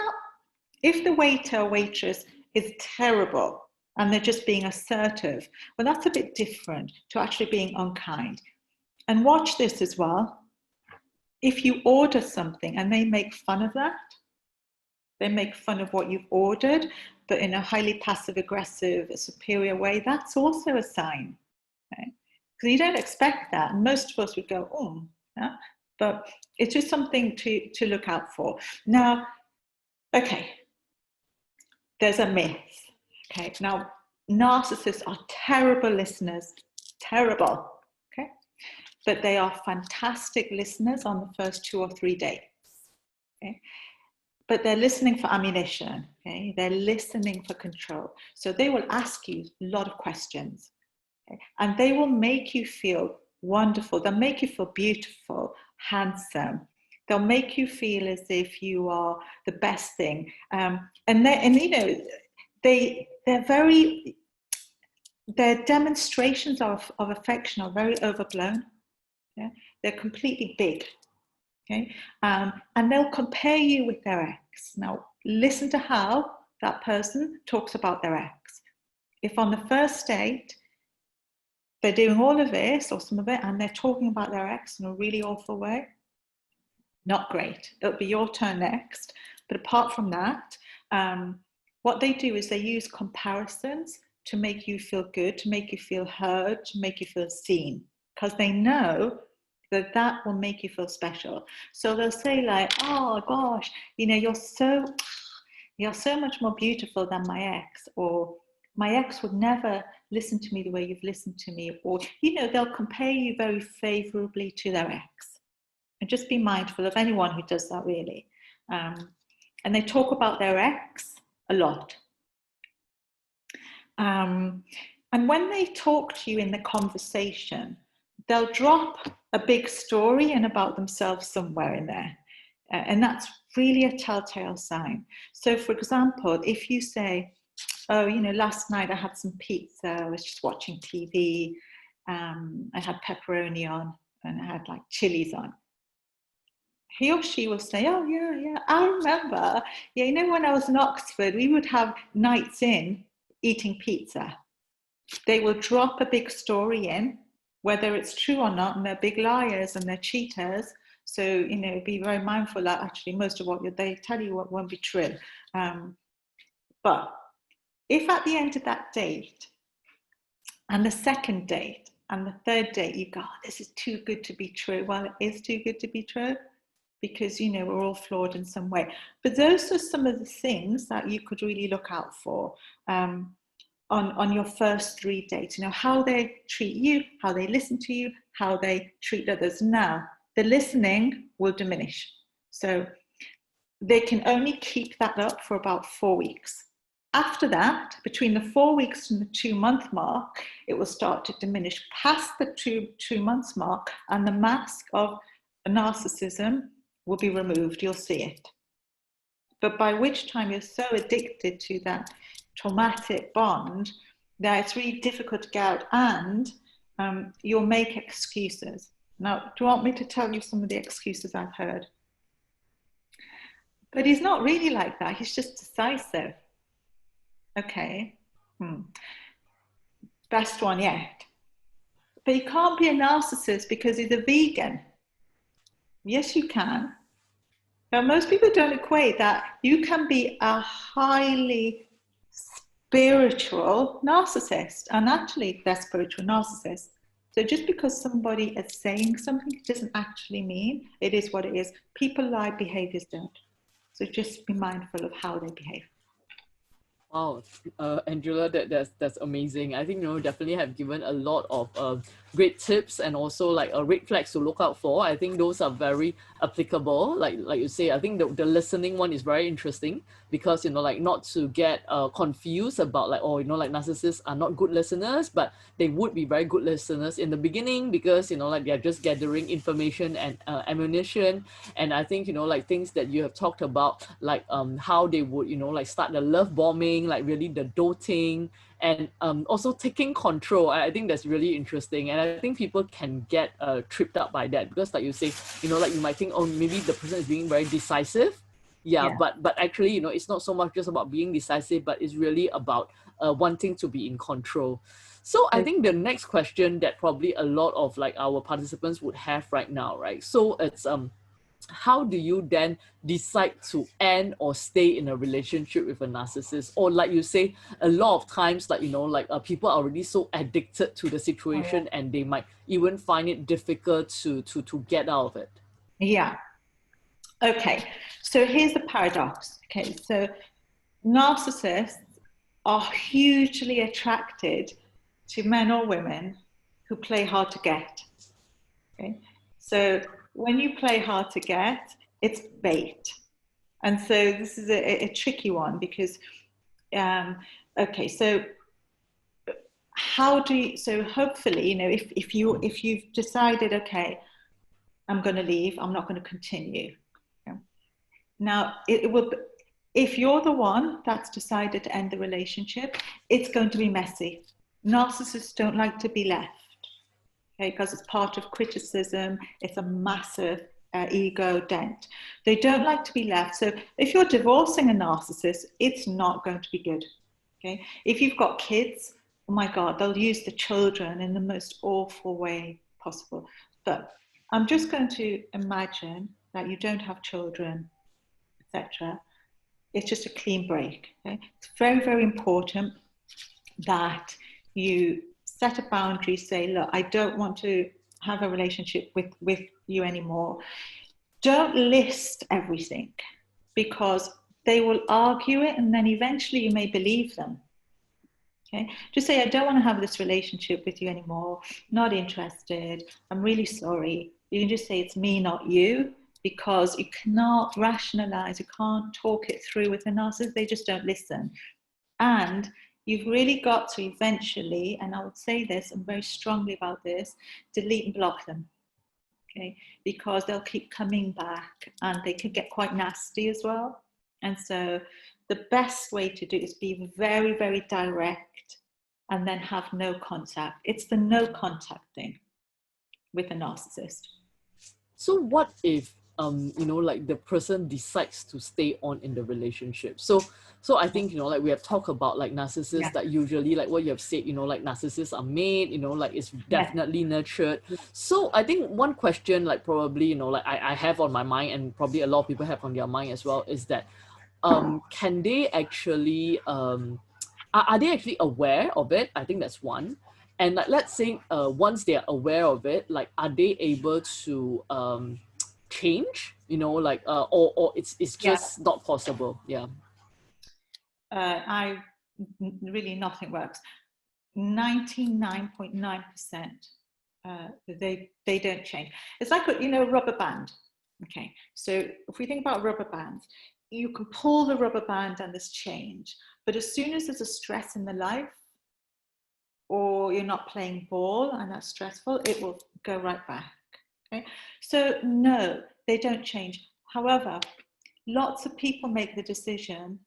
the waiter or waitress is terrible and they're just being assertive, well, that's a bit different to actually being unkind. And watch this as well. If you order something and they make fun of that, they make fun of what you've ordered, but in a highly passive-aggressive, superior way, that's also a sign. Okay? Because you don't expect that. And most of us would go, oh, yeah? But it's just something to look out for. Now, okay, there's a myth. Okay, now narcissists are terrible listeners, terrible, okay? But they are fantastic listeners on the first 2 or 3 dates, okay? But they're listening for ammunition, okay? They're listening for control. So they will ask you a lot of questions, okay? And they will make you feel wonderful. They'll make you feel beautiful, handsome. They'll make you feel as if you are the best thing. Their demonstrations of affection are very overblown. Yeah? They're completely big. Okay, and they'll compare you with their ex. Now, listen to how that person talks about their ex. If on the first date, they're doing all of this or some of it, and they're talking about their ex in a really awful way, not great. It'll be your turn next. But apart from that, what they do is they use comparisons to make you feel good, to make you feel heard, to make you feel seen, because they know that will make you feel special. So they'll say like, oh gosh, you're so much more beautiful than my ex, or my ex would never listen to me the way you've listened to me, or they'll compare you very favorably to their ex. And just be mindful of anyone who does that, really. And they talk about their ex a lot. And when they talk to you in the conversation, they'll drop a big story in about themselves somewhere in there. And that's really a telltale sign. So, for example, if you say, oh, last night I had some pizza, I was just watching TV, I had pepperoni on, and I had like chilies on. He or she will say, oh, yeah, I remember. Yeah, when I was in Oxford, we would have nights in eating pizza. They will drop a big story in, whether it's true or not, and they're big liars and they're cheaters. So, be very mindful that actually most of what they tell you won't be true. But if at the end of that date, and the second date, and the third date, you go, oh, this is too good to be true. Well, it is too good to be true. because, you know, we're all flawed in some way. But those are some of the things that you could really look out for on your first 3 dates. You know, how they treat you, how they listen to you, how they treat others. Now, the listening will diminish. So they can only keep that up for about 4 weeks. After that, between the 4 weeks and the 2-month mark, it will start to diminish past the two months mark, and the mask of narcissism will be removed. You'll see it. But by which time you're so addicted to that traumatic bond that it's really difficult to get out, and you'll make excuses. Now, do you want me to tell you some of the excuses I've heard? But he's not really like that. He's just decisive. Okay. Best one yet. But you can't be a narcissist because he's a vegan. Yes, you can. Now, most people don't equate that. You can be a highly spiritual narcissist, and actually they're spiritual narcissists. So just because somebody is saying something doesn't actually mean it is what it is. People lie, behaviors don't. So just be mindful of how they behave. Wow, Angela, that's amazing. I think, you know, definitely have given a lot of great tips, and also like red flags to look out for. I think those are very applicable. Like you say, I think the listening one is very interesting, because, you know, like not to get confused about like, oh, you know, like narcissists are not good listeners, but they would be very good listeners in the beginning, because, you know, like they're just gathering information and ammunition. And I think, you know, like things that you have talked about, like how they would, you know, like start the love bombing, like really the doting, and also taking control. I think that's really interesting, and I think people can get tripped up by that, because like you say, you know, like you might think, oh, maybe the person is being very decisive. Yeah. But actually, you know, it's not so much just about being decisive, but it's really about wanting to be in control. So I think the next question that probably a lot of like our participants would have right now, right? So it's how do you then decide to end or stay in a relationship with a narcissist? Or like you say, a lot of times, like, you know, like people are already so addicted to the situation, and they might even find it difficult to get out of it. Yeah. Okay. So here's the paradox. Okay. So narcissists are hugely attracted to men or women who play hard to get. Okay. So when you play hard to get, it's bait. And so this is a tricky one, because, okay, so how do you, so hopefully, you know, if you've decided, okay, I'm going to leave, I'm not going to continue. Okay. Now, it will, if you're the one that's decided to end the relationship, it's going to be messy. Narcissists don't like to be left. Okay, because it's part of criticism. It's a massive ego dent. They don't like to be left. So if you're divorcing a narcissist, it's not going to be good. Okay, if you've got kids, oh my God, they'll use the children in the most awful way possible. But I'm just going to imagine that you don't have children, etc. It's just a clean break. Okay? It's very, very important that you set a boundary, say, look, I don't want to have a relationship with you anymore. Don't list everything, because they will argue it, and then eventually you may believe them. Okay, just say, I don't want to have this relationship with you anymore, not interested, I'm really sorry. You can just say it's me, not you, because you cannot rationalize, you can't talk it through with a narcissist. They just don't listen. And you've really got to eventually, and I would say this, and very strongly about this, delete and block them, okay? Because they'll keep coming back, and they can get quite nasty as well. And so the best way to do it is be very, very direct, and then have no contact. It's the no contact thing with a narcissist. So what if you know, like the person decides to stay on in the relationship? So I think, you know, like we have talked about like narcissists that usually, like what you have said, you know, like narcissists are made, you know, like it's definitely nurtured. So I think one question, like probably, you know, like I have on my mind, and probably a lot of people have on their mind as well, is that can they actually are they actually aware of it? I think that's one. And like, let's say once they are aware of it, like are they able to change? you know, like, or it's just not possible. Yeah. Really nothing works. 99.9%. They don't change. It's like a rubber band. Okay, so if we think about rubber bands, you can pull the rubber band and there's change, but as soon as there's a stress in the life, or you're not playing ball and that's stressful, it will go right back. Okay, so no, they don't change. However, lots of people make the decision,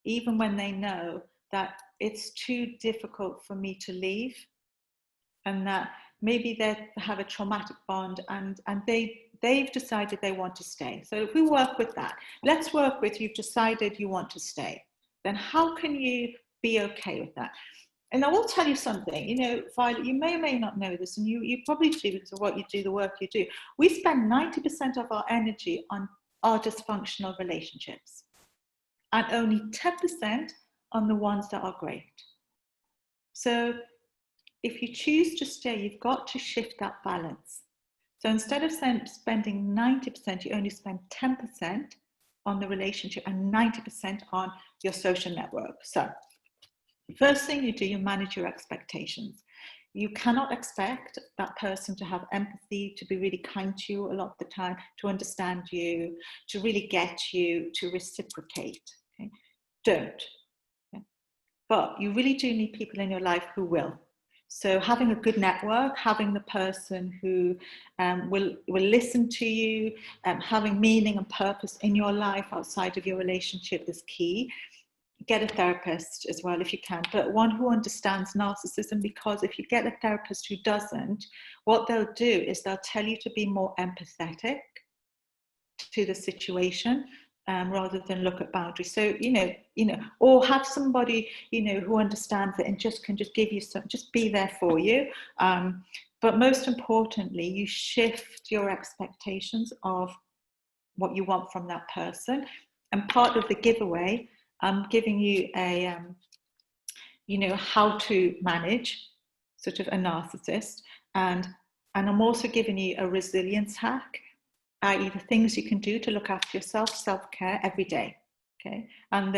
even when they know that it's too difficult for me to leave, and that maybe they have a traumatic bond, and they've decided they want to stay. So if we work with that, let's work with, you've decided you want to stay, then how can you be okay with that? And I will tell you something, Violet, you may or may not know this, and you probably do because of what you do, the work you do. We spend 90% of our energy on our dysfunctional relationships, and only 10% on the ones that are great. So if you choose to stay, you've got to shift that balance. So instead of spending 90%, you only spend 10% on the relationship and 90% on your social network. So first thing you do, you manage your expectations. You cannot expect that person to have empathy, to be really kind to you a lot of the time, to understand you, to really get you, to reciprocate. Okay? Don't. Okay? But you really do need people in your life who will. So having a good network, having the person who will listen to you, having meaning and purpose in your life outside of your relationship is key. Get a therapist as well if you can, but one who understands narcissism, because if you get a therapist who doesn't, what they'll do is they'll tell you to be more empathetic to the situation, rather than look at boundaries. So, or have somebody, who understands it and can give you some, just be there for you. But most importantly, you shift your expectations of what you want from that person. And part of the giveaway, I'm giving you a, how to manage sort of a narcissist. And I'm also giving you a resilience hack, i.e. the things you can do to look after yourself, self-care every day. Okay, and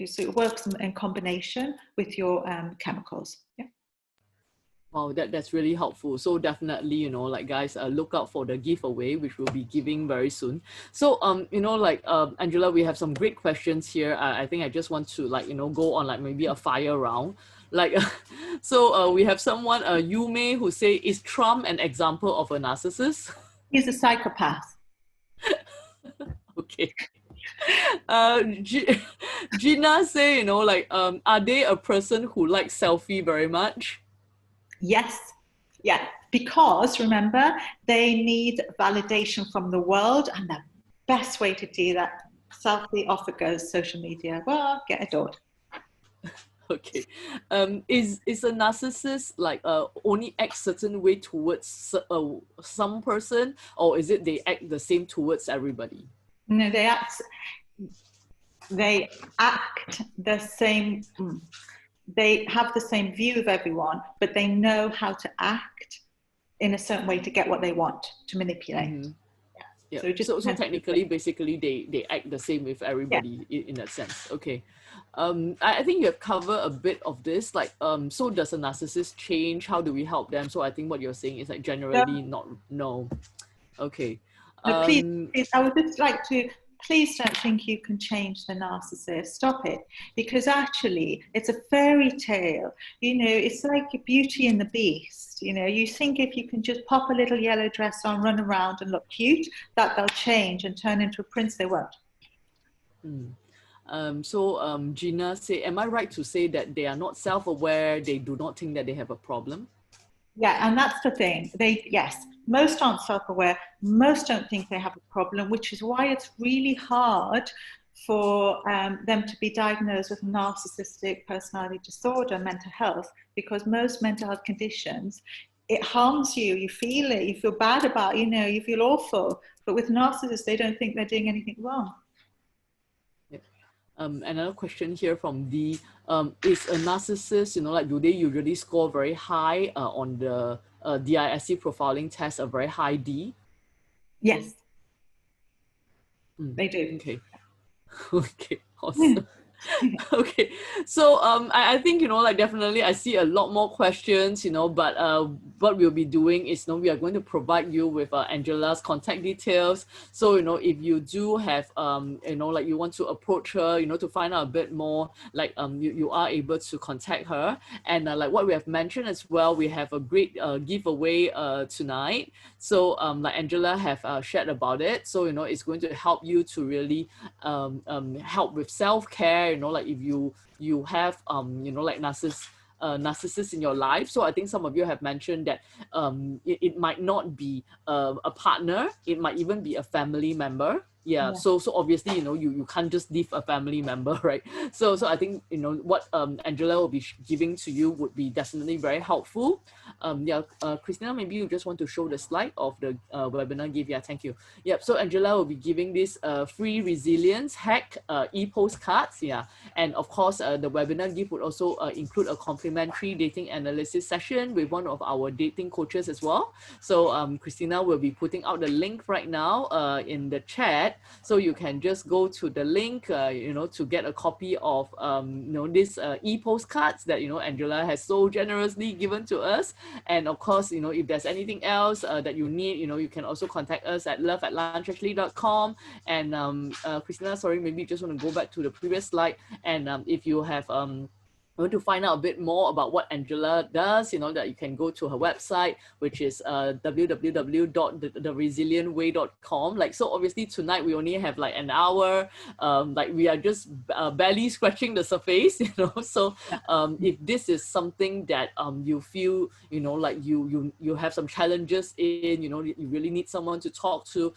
so it works in combination with your chemicals. Yeah. Wow, that's really helpful. So definitely, like guys, look out for the giveaway, which we'll be giving very soon. So, Angela, we have some great questions here. I think I just want to go on maybe a fire round. So we have someone, Yume, who say, is Trump an example of a narcissist? He's a psychopath. Okay. Gina say, are they a person who likes selfie very much? Yes. Yeah. Because remember, they need validation from the world, and the best way to do that, selfie, off it goes, social media. Well, get adored. Okay. Is a narcissist only act certain way towards some person, or is it they act the same towards everybody? No, they act the same. They have the same view of everyone, but they know how to act in a certain way to get what they want, to manipulate. Mm-hmm. Yeah. So technically, basically, they act the same with everybody. Yeah. in that sense. Okay. I think you have covered a bit of this. So does a narcissist change? How do we help them? So I think what you're saying is generally no. Okay. No, please, I would just like to, please don't think you can change the narcissist. Stop it. Because actually, it's a fairy tale. It's like Beauty and the Beast. You think if you can just pop a little yellow dress on, run around and look cute, that they'll change and turn into a prince. They won't. Gina say, am I right to say that they are not self-aware? They do not think that they have a problem? Yeah, and that's the thing. Yes, most aren't self-aware. Most don't think they have a problem, which is why it's really hard for them to be diagnosed with narcissistic personality disorder, mental health, because most mental health conditions, it harms you. You feel it. You feel bad about it. You feel awful. But with narcissists, they don't think they're doing anything wrong. Another question here from D. Is a narcissist, do they usually score very high on the DISC profiling test, a very high D? Yes. They do. Okay. Okay, awesome. Okay, so I think, you know, like definitely I see a lot more questions, you know, but what we'll be doing is, you know, we are going to provide you with Angela's contact details. So, you know, if you do have you know, like you want to approach her, you know, to find out a bit more, like you are able to contact her. And like what we have mentioned as well, we have a great giveaway tonight. So like Angela have shared about it, so, you know, it's going to help you to really help with self-care, you know, like if you have you know, like narcissists in your life. So I think some of you have mentioned that it might not be a partner, it might even be a family member. Yeah, Yeah. so obviously, you know, you can't just leave a family member, right? So I think, you know, what Angela will be giving to you would be definitely very helpful. Yeah, Christina, maybe you just want to show the slide of the webinar gift. Yeah, thank you. Yep, so Angela will be giving this free resilience hack e-postcards. Yeah, and of course, the webinar gift would also include a complimentary dating analysis session with one of our dating coaches as well. So Christina will be putting out the link right now in the chat, so you can just go to the link, you know, to get a copy of you know, this e-postcards that, you know, Angela has so generously given to us. And of course, you know, if there's anything else that you need, you know, you can also contact us at love@lunchactually.com. And Christina, sorry, maybe you just want to go back to the previous slide. And if you have want to find out a bit more about what Angela does, you know, that you can go to her website, which is www.theresilientway.com. Like, so obviously tonight we only have like an hour, like we are just barely scratching the surface, you know. So if this is something that you feel, you know, like you have some challenges in, you know, you really need someone to talk to,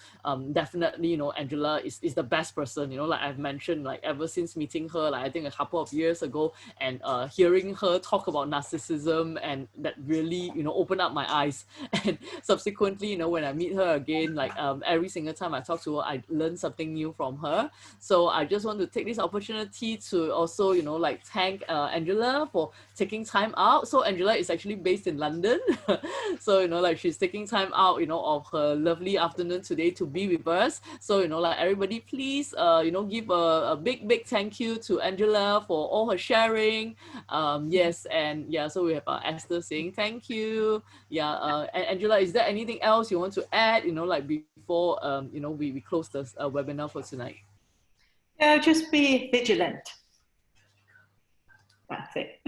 definitely, you know, Angela is the best person, you know, like I've mentioned, like ever since meeting her, like I think a couple of years ago, and hearing her talk about narcissism, and that really, you know, opened up my eyes. And subsequently, you know, when I meet her again, like every single time I talk to her, I learn something new from her. So I just want to take this opportunity to also, you know, like thank Angela for taking time out. So Angela is actually based in London. So, you know, like she's taking time out, you know, of her lovely afternoon today to be with us. So, you know, like everybody, please, you know, give a big thank you to Angela for all her sharing. Yes, and yeah, so we have Esther saying thank you. Yeah, and Angela, is there anything else you want to add, you know, like before you know, we close this webinar for tonight? Yeah, just be vigilant. That's it.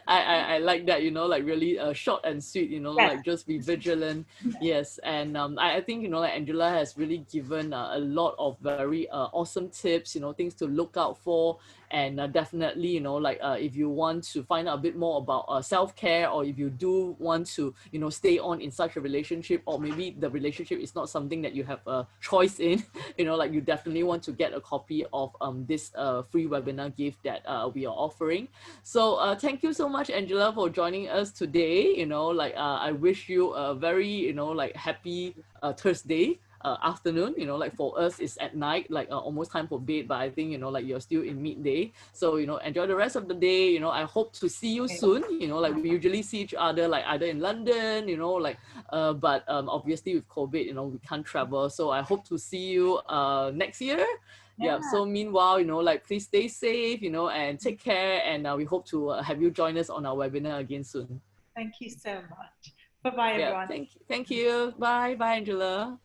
I like that, you know, like really short and sweet, you know, Yes. like just be vigilant. Yes, and I think, you know, like Angela has really given a lot of very awesome tips, you know, things to look out for. And definitely, you know, like if you want to find out a bit more about self-care, or if you do want to, you know, stay on in such a relationship, or maybe the relationship is not something that you have a choice in, you know, like you definitely want to get a copy of this free webinar gift that we are offering. So thank you so much, Angela, for joining us today. You know, like I wish you a very, you know, like happy Thursday afternoon. You know, like for us it's at night, like almost time for bed, but I think, you know, like you're still in midday. So, you know, enjoy the rest of the day. You know, I hope to see you soon. You know, like we usually see each other like either in London, you know, like but obviously with COVID, you know, we can't travel. So I hope to see you next year. Yeah. So meanwhile, you know, like please stay safe, you know, and take care. And we hope to have you join us on our webinar again soon. Thank you so much. Bye-bye, everyone. Yeah. Thank you. Bye, Angela.